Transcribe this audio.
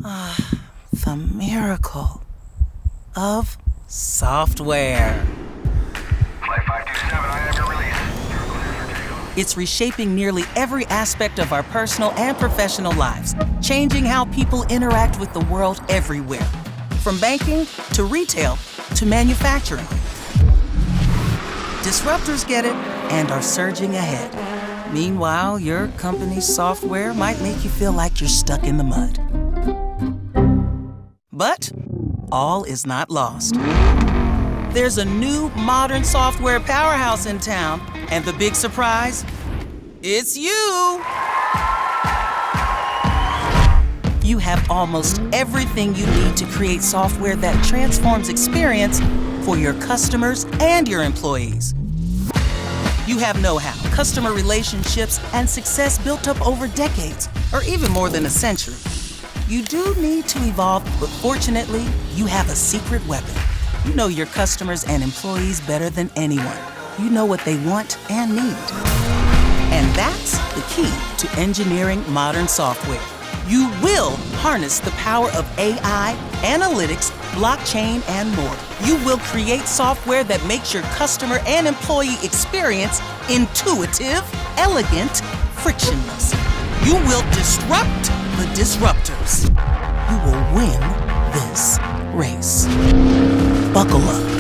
The miracle of software. Flight 527, I have your release. You're clear for takeoff. It's reshaping nearly every aspect of our personal and professional lives, changing how people interact with the world everywhere, from banking to retail to manufacturing. Disruptors get it and are surging ahead. Meanwhile, your company's software might make you feel like you're stuck in the mud. But all is not lost. There's a new modern software powerhouse in town, and the big surprise? It's you! You have almost everything you need to create software that transforms experience for your customers and your employees. You have know-how, customer relationships, and success built up over decades, or even more than a century. You do need to evolve, but fortunately, you have a secret weapon. You know your customers and employees better than anyone. You know what they want and need. And that's the key to engineering modern software. You will harness the power of AI, analytics, blockchain, and more. You will create software that makes your customer and employee experience intuitive, elegant, frictionless. You will disrupt the disruptors. You will win this race. Buckle up.